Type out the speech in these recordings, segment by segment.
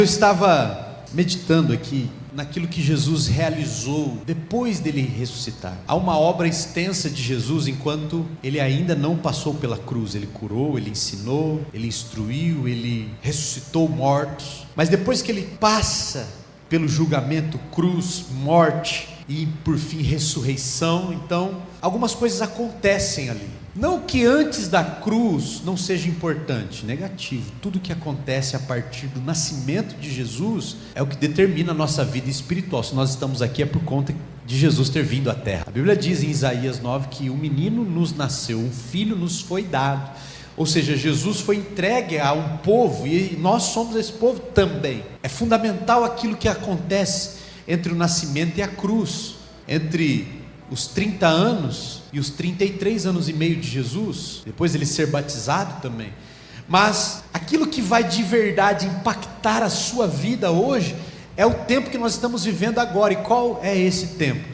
Eu estava meditando aqui naquilo que Jesus realizou depois dele ressuscitar. Há uma obra extensa de Jesus enquanto ele ainda não passou pela cruz. Ele curou, ele ensinou, ele instruiu, ele ressuscitou mortos. Mas depois que ele passa pelo julgamento, cruz, morte e por fim ressurreição, então algumas coisas acontecem ali. Não que antes da cruz não seja importante, negativo. Tudo que acontece a partir do nascimento de Jesus é o que determina a nossa vida espiritual. Se nós estamos aqui é por conta de Jesus ter vindo à terra. A Bíblia diz em Isaías 9 que um menino nos nasceu, um filho nos foi dado. Ou seja, Jesus foi entregue a um povo e nós somos esse povo também. É fundamental aquilo que acontece entre o nascimento e a cruz, entre os 30 anos e os 33 anos e meio de Jesus, depois ele ser batizado também. Mas aquilo que vai de verdade impactar a sua vida hoje é o tempo que nós estamos vivendo agora. E qual é esse tempo?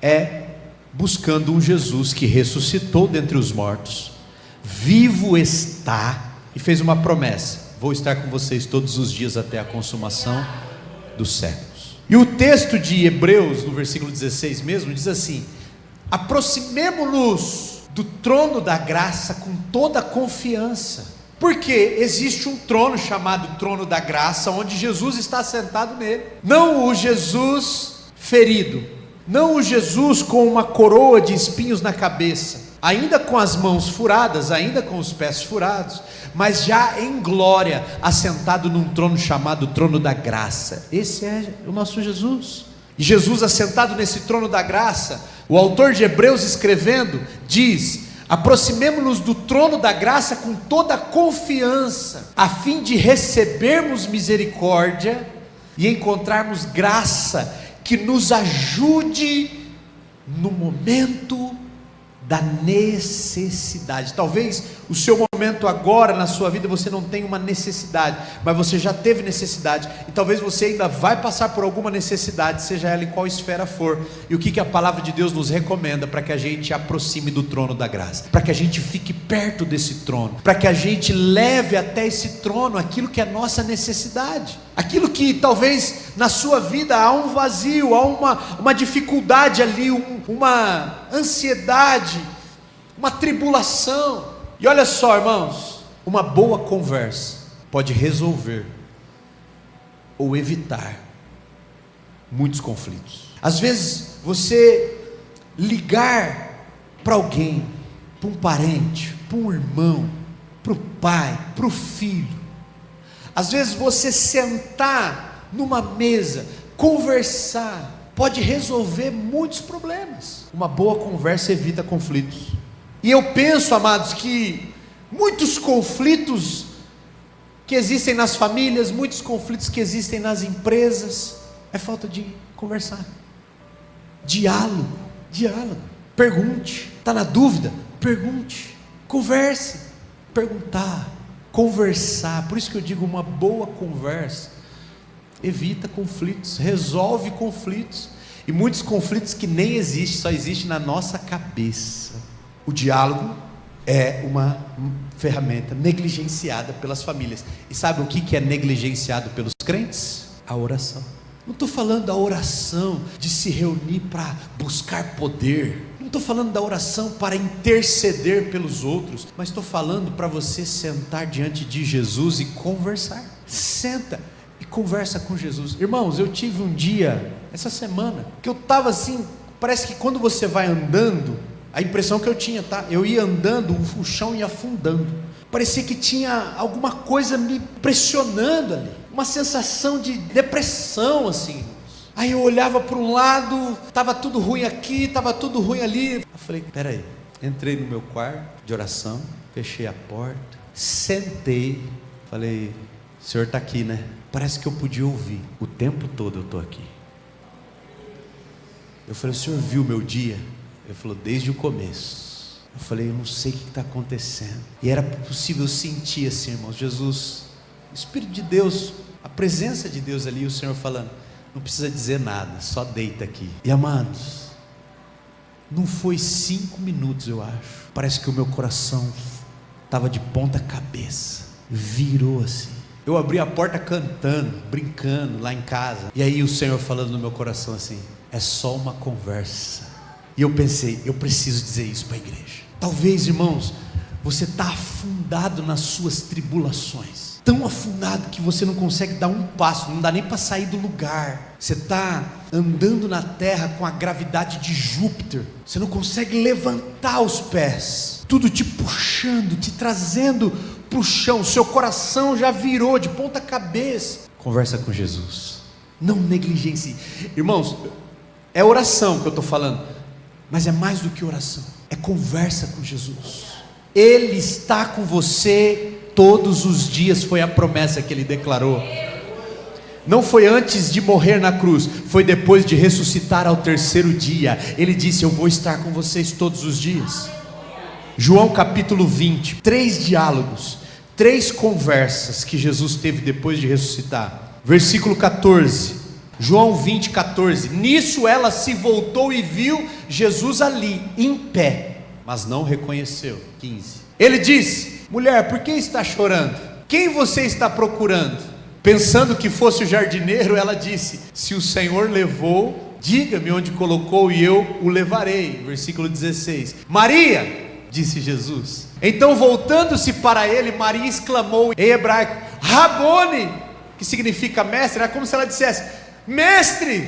É buscando um Jesus que ressuscitou dentre os mortos, vivo está e fez uma promessa: vou estar com vocês todos os dias até a consumação dos séculos. E o texto de Hebreus, no versículo 16 mesmo, diz assim: aproximemo-nos do trono da graça com toda a confiança, porque existe um trono chamado trono da graça, onde Jesus está sentado nele. Não o Jesus ferido, não o Jesus com uma coroa de espinhos na cabeça, ainda com as mãos furadas, ainda com os pés furados, mas já em glória, assentado num trono chamado trono da graça. Esse é o nosso Jesus. E Jesus assentado nesse trono da graça, o autor de Hebreus escrevendo, diz: aproximemo-nos do trono da graça com toda a confiança, a fim de recebermos misericórdia e encontrarmos graça que nos ajude no momento da necessidade. Talvez o seu momento agora na sua vida você não tenha uma necessidade, mas você já teve necessidade, e talvez você ainda vai passar por alguma necessidade, seja ela em qual esfera for. E o que a palavra de Deus nos recomenda? Para que a gente aproxime do trono da graça, para que a gente fique perto desse trono, para que a gente leve até esse trono aquilo que é nossa necessidade, aquilo que talvez na sua vida há um vazio, há uma dificuldade ali, uma ansiedade, uma tribulação. E olha só, irmãos, uma boa conversa pode resolver ou evitar muitos conflitos. Às vezes você ligar para alguém, para um parente, para um irmão, para o pai, para o filho, às vezes você sentar numa mesa, conversar, pode resolver muitos problemas. Uma boa conversa evita conflitos. E eu penso, amados, que muitos conflitos que existem nas famílias, muitos conflitos que existem nas empresas, é falta de conversar. Diálogo. Pergunte. Está na dúvida? Pergunte. Converse. Perguntar. Conversar. Por isso que eu digo, uma boa conversa evita conflitos, resolve conflitos. E muitos conflitos que nem existem, só existem na nossa cabeça. O diálogo é uma ferramenta negligenciada pelas famílias. E sabe o que é negligenciado pelos crentes? A oração. Não estou falando da oração de se reunir para buscar poder. Não estou falando da oração para interceder pelos outros. Mas estou falando para você sentar diante de Jesus e conversar. Senta e conversa com Jesus. Irmãos, eu tive um dia, essa semana, que eu estava assim, parece que quando você vai andando, a impressão que eu tinha, tá? Eu ia andando, o chão ia afundando. Parecia que tinha alguma coisa me pressionando ali. Uma sensação de depressão, assim. Aí eu olhava para um lado, estava tudo ruim aqui, estava tudo ruim ali. Eu falei, peraí. Entrei no meu quarto de oração, fechei a porta, sentei, falei, o Senhor está aqui, né? Parece que eu podia ouvir. O tempo todo eu estou aqui. Eu falei, o Senhor viu o meu dia? Ele falou, desde o começo. Eu falei, eu não sei o que está acontecendo. E era possível sentir assim, irmãos, Jesus, o Espírito de Deus, a presença de Deus ali, o Senhor falando, não precisa dizer nada, só deita aqui. E amados, não foi 5 minutos, eu acho, parece que o meu coração estava de ponta cabeça, virou assim. Eu abri a porta cantando, brincando lá em casa. E aí o Senhor falando no meu coração assim: é só uma conversa. E eu pensei, eu preciso dizer isso para a igreja. Talvez, irmãos, você está afundado nas suas tribulações, tão afundado que você não consegue dar um passo, não dá nem para sair do lugar. Você está andando na terra com a gravidade de Júpiter, você não consegue levantar os pés, tudo te puxando, te trazendo para o chão, seu coração já virou de ponta cabeça. Conversa com Jesus, não negligencie. Irmãos, é oração que eu estou falando, mas é mais do que oração, é conversa com Jesus. Ele está com você todos os dias, foi a promessa que Ele declarou. Não foi antes de morrer na cruz, foi depois de ressuscitar ao terceiro dia. Ele disse: eu vou estar com vocês todos os dias. João capítulo 20, 3 diálogos, 3 conversas que Jesus teve depois de ressuscitar. Versículo 14, João 20, 14. Nisso ela se voltou e viu Jesus ali, em pé, mas não reconheceu. 15. Ele disse: mulher, por que está chorando? Quem você está procurando? Pensando que fosse o jardineiro, ela disse: se o Senhor levou, diga-me onde colocou e eu o levarei. Versículo 16. Maria, disse Jesus. Então, voltando-se para ele, Maria exclamou em hebraico: Rabone, que significa mestre. Era como se ela dissesse: mestre.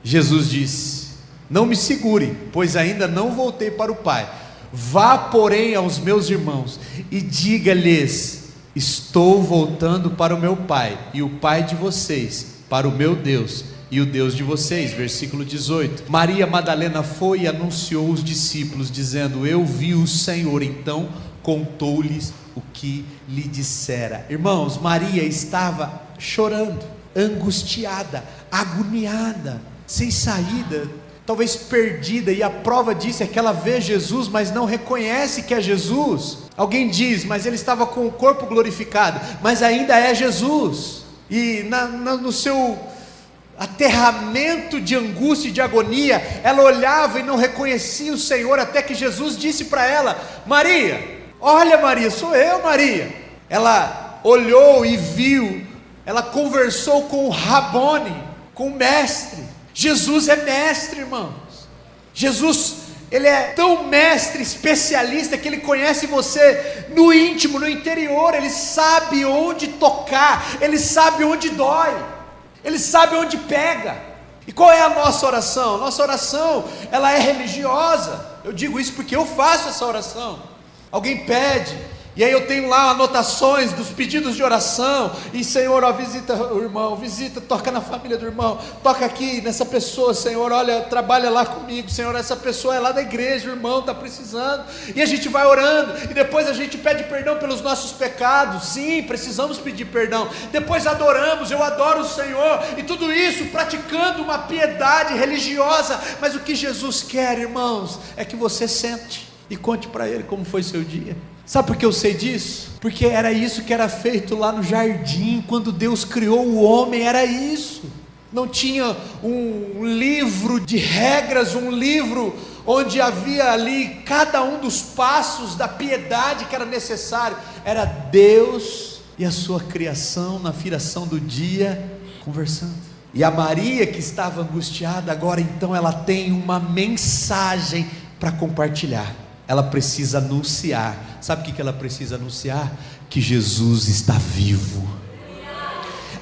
Jesus disse: não me segure, pois ainda não voltei para o Pai. Vá, porém, aos meus irmãos e diga-lhes: estou voltando para o meu Pai e o Pai de vocês, para o meu Deus e o Deus de vocês. Versículo 18. Maria Madalena foi e anunciou os discípulos, dizendo: eu vi o Senhor. Então contou-lhes o que lhe dissera. Irmãos, Maria estava chorando, angustiada, agoniada, sem saída, talvez perdida, e a prova disso é que ela vê Jesus, mas não reconhece que é Jesus. Alguém diz: mas ele estava com o corpo glorificado, mas ainda é Jesus. E no seu aterramento de angústia e de agonia, ela olhava e não reconhecia o Senhor, até que Jesus disse para ela: Maria. Olha, Maria, sou eu, Maria. Ela olhou e viu, ela conversou com o Rabone, com o mestre. Jesus é mestre, irmãos. Jesus, Ele é tão mestre, especialista, que Ele conhece você no íntimo, no interior. Ele sabe onde tocar, Ele sabe onde dói, Ele sabe onde pega. E qual é a nossa oração? Nossa oração, ela é religiosa. Eu digo isso porque eu faço essa oração. Alguém pede, e aí eu tenho lá anotações dos pedidos de oração, e Senhor, ó, visita o irmão, visita, toca na família do irmão, toca aqui nessa pessoa, Senhor, olha, trabalha lá comigo, Senhor, essa pessoa é lá da igreja, o irmão está precisando, e a gente vai orando, e depois a gente pede perdão pelos nossos pecados. Sim, precisamos pedir perdão. Depois adoramos, eu adoro o Senhor, e tudo isso praticando uma piedade religiosa. Mas o que Jesus quer, irmãos, é que você sente e conte para Ele como foi seu dia. Sabe por que eu sei disso? Porque era isso que era feito lá no jardim, quando Deus criou o homem, era isso. Não tinha um livro de regras, um livro onde havia ali cada um dos passos da piedade que era necessário. Era Deus e a sua criação na firação do dia, conversando. E a Maria, que estava angustiada, agora então ela tem uma mensagem para compartilhar. Ela precisa anunciar. Sabe o que ela precisa anunciar? Que Jesus está vivo.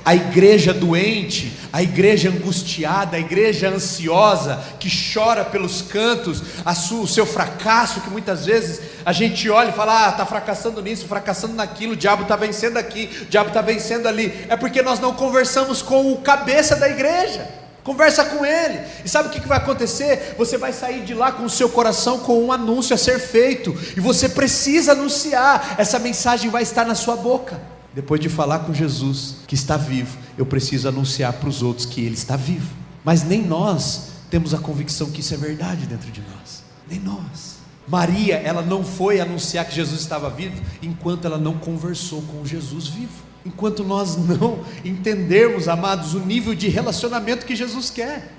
A igreja doente, a igreja angustiada, a igreja ansiosa, que chora pelos cantos, o seu fracasso, que muitas vezes a gente olha e fala: está fracassando nisso, fracassando naquilo, o diabo está vencendo aqui, o diabo está vencendo ali. É porque nós não conversamos com o cabeça da igreja. Conversa com ele, e sabe o que vai acontecer? Você vai sair de lá com o seu coração com um anúncio a ser feito, e você precisa anunciar. Essa mensagem vai estar na sua boca. Depois de falar com Jesus, que está vivo, eu preciso anunciar para os outros que Ele está vivo. Mas nem nós temos a convicção que isso é verdade dentro de nós, nem nós. Maria, ela não foi anunciar que Jesus estava vivo, enquanto ela não conversou com o Jesus vivo. Enquanto nós não entendermos, amados, o nível de relacionamento que Jesus quer.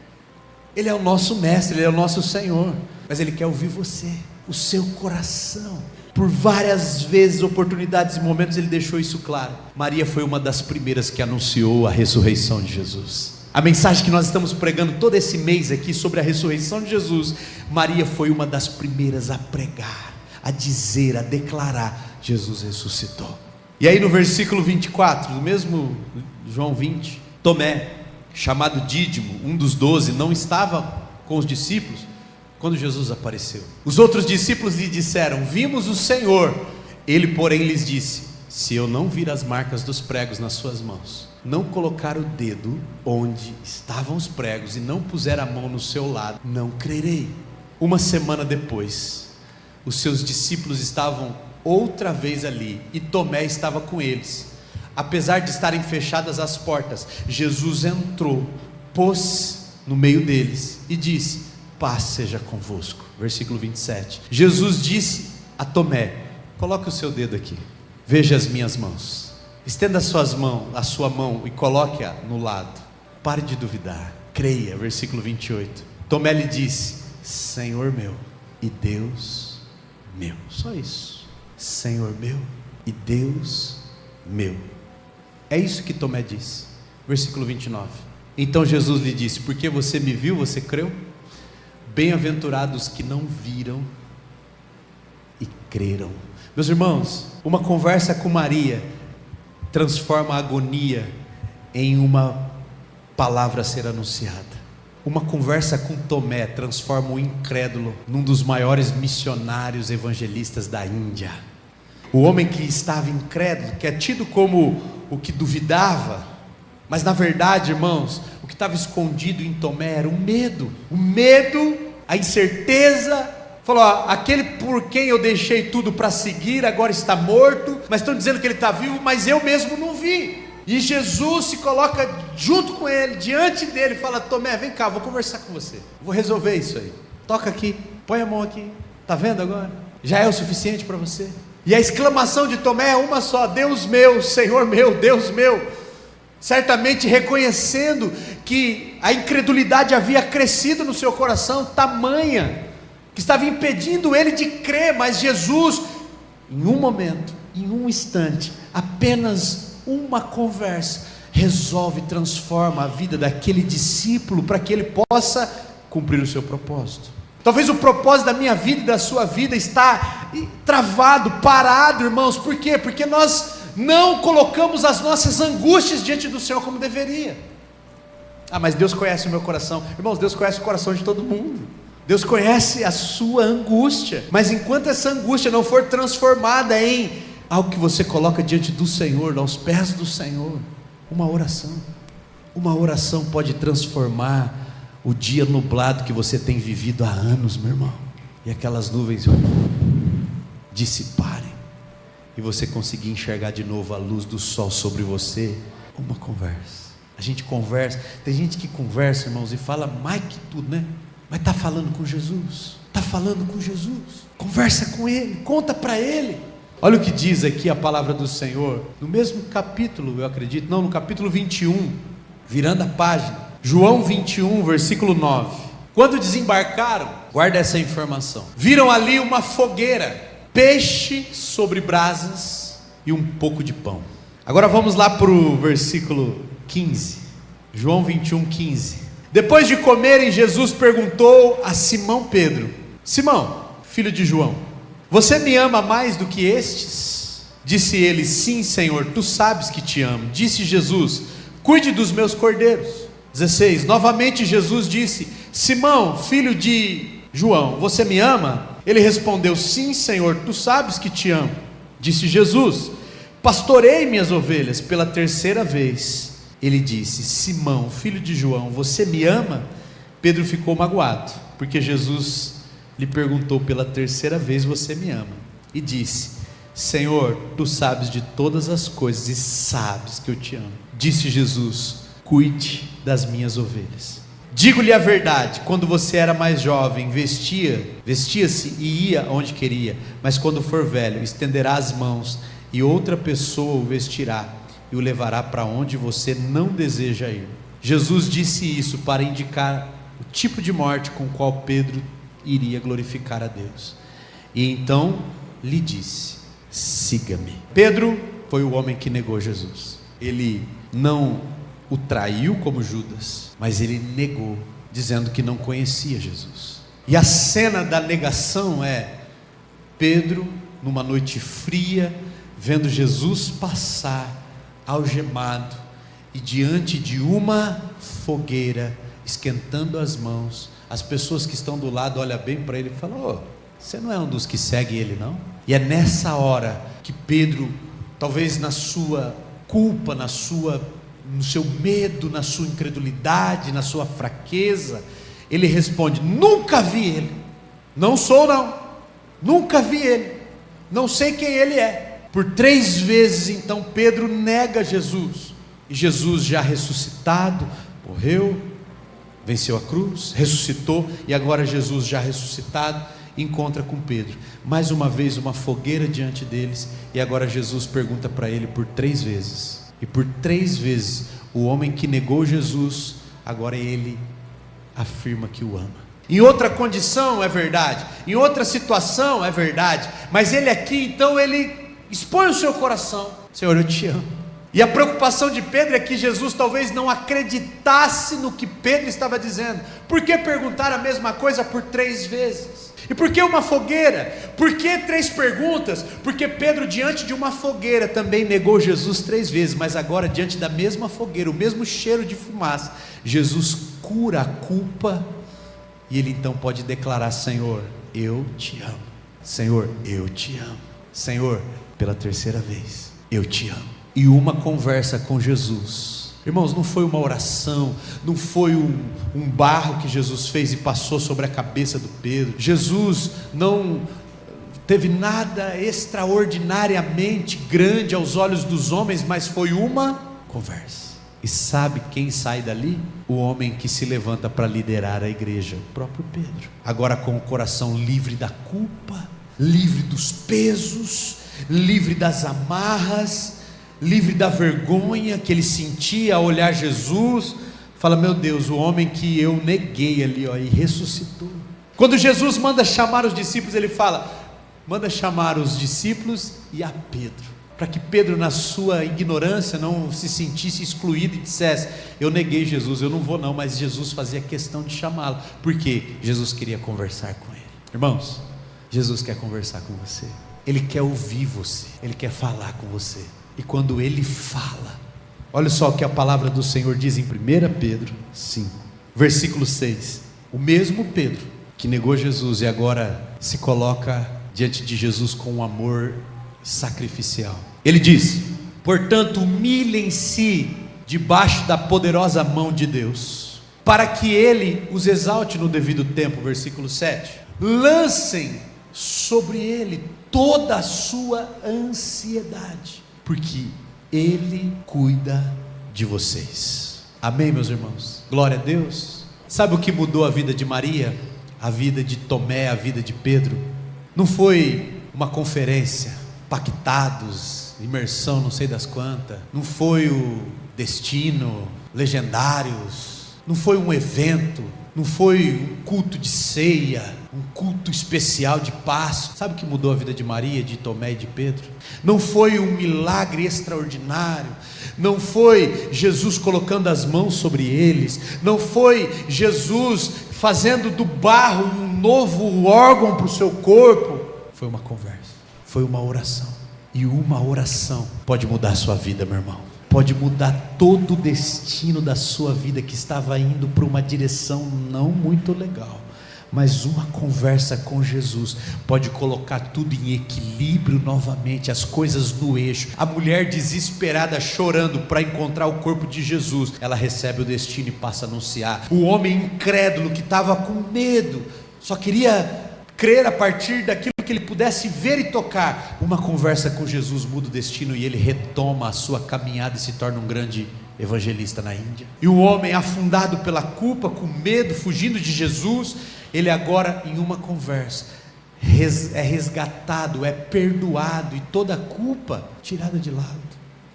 Ele é o nosso mestre, Ele é o nosso Senhor, mas Ele quer ouvir você, o seu coração. Por várias vezes, oportunidades e momentos, ele deixou isso claro. Maria foi uma das primeiras que anunciou a ressurreição de Jesus. A mensagem que nós estamos pregando todo esse mês aqui sobre a ressurreição de Jesus, Maria foi uma das primeiras a pregar, a dizer, a declarar: Jesus ressuscitou. E aí no versículo 24, do mesmo João 20, Tomé, chamado Dídimo, um dos 12, não estava com os discípulos quando Jesus apareceu. Os outros discípulos lhe disseram: vimos o Senhor. Ele, porém, lhes disse: se eu não vir as marcas dos pregos nas suas mãos, não colocar o dedo onde estavam os pregos e não puser a mão no seu lado, não crerei. Uma semana depois, os seus discípulos estavam outra vez ali, e Tomé estava com eles. Apesar de estarem fechadas as portas, Jesus entrou, pôs no meio deles e disse: paz seja convosco. Versículo 27. Jesus disse a Tomé: coloque o seu dedo aqui, veja as minhas mãos. Estenda a sua mão e coloque-a no lado. Pare de duvidar, creia. Versículo 28. Tomé lhe disse: Senhor meu e Deus meu. Só isso. Senhor meu e Deus meu. É isso que Tomé disse. Versículo 29. Então Jesus lhe disse: porque você me viu, você creu? Bem-aventurados que não viram e creram. Meus irmãos, uma conversa com Maria transforma a agonia em uma palavra a ser anunciada. Uma conversa com Tomé transforma o incrédulo num dos maiores missionários evangelistas da Índia. O homem que estava incrédulo, que é tido como o que duvidava, mas na verdade, irmãos, o que estava escondido em Tomé era o medo, a incerteza. Falou: aquele por quem eu deixei tudo para seguir agora está morto, mas estão dizendo que ele está vivo, mas eu mesmo não vi. E Jesus se coloca junto com ele, diante dele, e fala: Tomé, vem cá, vou conversar com você, vou resolver isso aí, toca aqui, põe a mão aqui, está vendo agora? Já é o suficiente para você? E a exclamação de Tomé é uma só: Deus meu, Senhor meu, Deus meu. Certamente reconhecendo que a incredulidade havia crescido no seu coração, tamanha que estava impedindo ele de crer. Mas Jesus, em um momento, em um instante, apenas uma conversa, resolve, transforma a vida daquele discípulo para que ele possa cumprir o seu propósito. Talvez o propósito da minha vida e da sua vida está travado, parado, irmãos. Por quê? Porque nós não colocamos as nossas angústias diante do Senhor como deveria. Mas Deus conhece o meu coração. Irmãos, Deus conhece o coração de todo mundo. Deus conhece a sua angústia, mas enquanto essa angústia não for transformada em algo que você coloca diante do Senhor, aos pés do Senhor, uma oração pode transformar o dia nublado que você tem vivido há anos, meu irmão, e aquelas nuvens dissiparem, e você conseguir enxergar de novo a luz do sol sobre você. Uma conversa. A gente conversa, tem gente que conversa, irmãos, e fala mais que tudo, né? Mas está falando com Jesus, conversa com Ele, conta para Ele. Olha o que diz aqui a palavra do Senhor, no mesmo capítulo, eu acredito, no capítulo 21, virando a página, João 21, versículo 9. Quando desembarcaram, guarda essa informação, viram ali uma fogueira, peixe sobre brasas e um pouco de pão. Agora vamos lá para o versículo 15, João 21, 15. Depois de comerem, Jesus perguntou a Simão Pedro: Simão, filho de João, você me ama mais do que estes? Disse ele: sim, Senhor, tu sabes que te amo. Disse Jesus: cuide dos meus cordeiros. 16. Novamente Jesus disse: Simão, filho de João, você me ama? Ele respondeu: sim, Senhor, tu sabes que te amo. Disse Jesus: pastorei minhas ovelhas. Pela terceira vez ele disse: Simão, filho de João, você me ama? Pedro ficou magoado, porque Jesus lhe perguntou pela terceira vez: você me ama? E disse: Senhor, tu sabes de todas as coisas e sabes que eu te amo. Disse Jesus: cuide das minhas ovelhas. Digo-lhe a verdade, quando você era mais jovem, vestia-se e ia onde queria, mas quando for velho, estenderá as mãos e outra pessoa o vestirá e o levará para onde você não deseja ir. Jesus disse isso para indicar o tipo de morte com o qual Pedro iria glorificar a Deus. E então lhe disse: siga-me. Pedro foi o homem que negou Jesus. Ele não o traiu como Judas, mas ele negou, dizendo que não conhecia Jesus. E a cena da negação é Pedro, numa noite fria, vendo Jesus passar algemado, e diante de uma fogueira, esquentando as mãos, as pessoas que estão do lado olham bem para ele e falam: você não é um dos que segue ele, não? E é nessa hora que Pedro, talvez na sua culpa, no seu medo, na sua incredulidade, na sua fraqueza, ele responde: nunca vi ele, não sou não, nunca vi ele, não sei quem ele é. Por 3 vezes então Pedro nega Jesus, e Jesus já ressuscitado, morreu, venceu a cruz, ressuscitou, e agora Jesus já ressuscitado encontra com Pedro, mais uma vez uma fogueira diante deles, e agora Jesus pergunta para ele por 3 vezes, e por 3 vezes o homem que negou Jesus, agora ele afirma que o ama. Em outra condição é verdade, em outra situação é verdade, mas ele aqui então ele expõe o seu coração: Senhor, eu te amo. E a preocupação de Pedro é que Jesus talvez não acreditasse no que Pedro estava dizendo. Por que perguntar a mesma coisa por 3 vezes? E por que uma fogueira? Por que 3 perguntas? Porque Pedro, diante de uma fogueira, também negou Jesus 3 vezes, mas agora diante da mesma fogueira, o mesmo cheiro de fumaça, Jesus cura a culpa, e ele então pode declarar: Senhor, eu te amo. Senhor, eu te amo. Senhor, pela 3ª vez, eu te amo. E uma conversa com Jesus, irmãos, não foi uma oração, não foi um barro que Jesus fez e passou sobre a cabeça do Pedro. Jesus não teve nada extraordinariamente grande aos olhos dos homens, mas foi uma conversa. E sabe quem sai dali? O homem que se levanta para liderar a igreja, o próprio Pedro, agora com o coração livre da culpa, livre dos pesos, livre das amarras, livre da vergonha que ele sentia ao olhar Jesus. Fala: meu Deus, o homem que eu neguei ali, e ressuscitou. Quando Jesus manda chamar os discípulos, ele fala: manda chamar os discípulos e a Pedro, para que Pedro, na sua ignorância, não se sentisse excluído e dissesse: eu neguei Jesus, eu não vou não. Mas Jesus fazia questão de chamá-lo, porque Jesus queria conversar com ele. Irmãos, Jesus quer conversar com você, Ele quer ouvir você, Ele quer falar com você. E quando Ele fala, olha só o que a palavra do Senhor diz em 1 Pedro 5, versículo 6. O mesmo Pedro que negou Jesus e agora se coloca diante de Jesus com um amor sacrificial. Ele diz: portanto, humilhem-se debaixo da poderosa mão de Deus, para que Ele os exalte no devido tempo. Versículo 7. Lancem sobre Ele toda a sua ansiedade, porque Ele cuida de vocês. Amém, meus irmãos? Glória a Deus. Sabe o que mudou a vida de Maria, a vida de Tomé, a vida de Pedro? Não foi uma conferência, pactados, imersão não sei das quantas, não foi o destino, legendários, não foi um evento, não foi um culto de ceia, um culto especial de Páscoa. Sabe o que mudou a vida de Maria, de Tomé e de Pedro? Não foi um milagre extraordinário, não foi Jesus colocando as mãos sobre eles, não foi Jesus fazendo do barro um novo órgão para o seu corpo. Foi uma conversa, foi uma oração. E uma oração pode mudar a sua vida, meu irmão. Pode mudar todo o destino da sua vida, que estava indo para uma direção não muito legal. Mas uma conversa com Jesus pode colocar tudo em equilíbrio novamente, as coisas no eixo. A mulher desesperada, chorando para encontrar o corpo de Jesus, ela recebe o destino e passa a anunciar. O homem incrédulo que estava com medo, só queria crer a partir daquilo que ele pudesse ver e tocar. Uma conversa com Jesus muda o destino e ele retoma a sua caminhada e se torna um grande evangelista na Índia. E o homem afundado pela culpa, com medo, fugindo de Jesus, ele agora em uma conversa é resgatado, é perdoado e toda a culpa tirada de lado.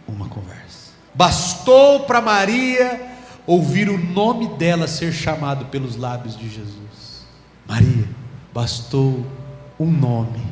Uma conversa. Bastou para Maria ouvir o nome dela ser chamado pelos lábios de Jesus. Maria, bastou um nome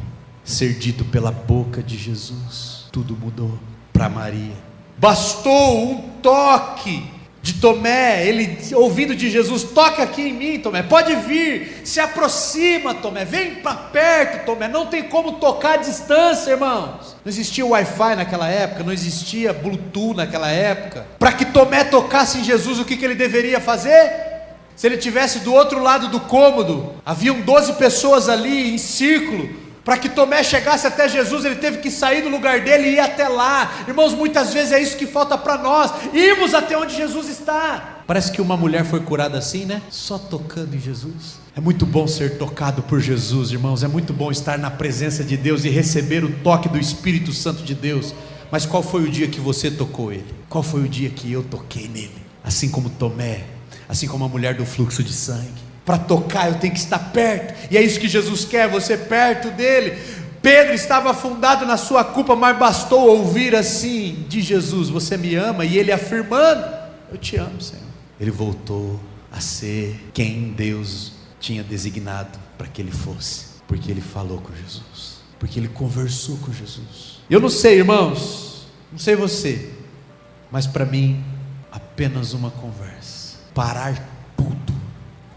ser dito pela boca de Jesus, tudo mudou para Maria. Bastou um toque de Tomé, ele ouvindo de Jesus: toca aqui em mim, Tomé, pode vir, se aproxima, Tomé, vem para perto, Tomé. Não tem como tocar à distância, irmãos. Não existia Wi-Fi naquela época, não existia Bluetooth naquela época. Para que Tomé tocasse em Jesus, o que ele deveria fazer? Se ele estivesse do outro lado do cômodo, haviam 12 pessoas ali em círculo. Para que Tomé chegasse até Jesus, ele teve que sair do lugar dele e ir até lá. Irmãos, muitas vezes é isso que falta para nós, irmos até onde Jesus está. Parece que uma mulher foi curada assim, né? Só tocando em Jesus. É muito bom ser tocado por Jesus, irmãos. É muito bom estar na presença de Deus e receber o toque do Espírito Santo de Deus. Mas qual foi o dia que você tocou Ele? Qual foi o dia que eu toquei nele? Assim como Tomé, assim como a mulher do fluxo de sangue. Para tocar eu tenho que estar perto, e é isso que Jesus quer, você perto dele. Pedro estava afundado na sua culpa, mas bastou ouvir assim de Jesus: você me ama? E ele afirmando: eu te amo, Senhor. Ele voltou a ser quem Deus tinha designado para que ele fosse, porque ele falou com Jesus, porque ele conversou com Jesus. Eu não sei, irmãos, não sei você, mas para mim apenas uma conversa, parar tudo,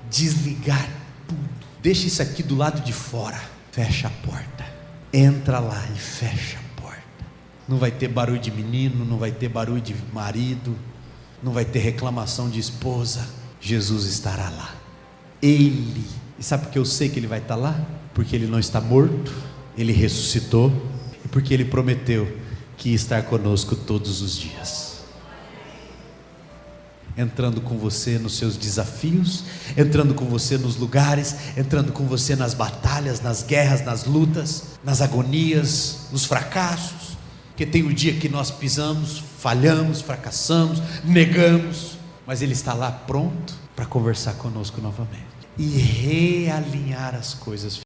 desligar tudo, deixa isso aqui do lado de fora, fecha a porta, entra lá e fecha a porta. Não vai ter barulho de menino, não vai ter barulho de marido, não vai ter reclamação de esposa. Jesus estará lá, Ele. E sabe por que eu sei que Ele vai estar lá? Porque Ele não está morto, Ele ressuscitou, e porque Ele prometeu que ia estar conosco todos os dias, entrando com você nos seus desafios, entrando com você nos lugares, entrando com você nas batalhas, nas guerras, nas lutas, nas agonias, nos fracassos. Porque tem o dia que nós pisamos, falhamos, fracassamos, negamos, mas Ele está lá pronto para conversar conosco novamente e realinhar as coisas.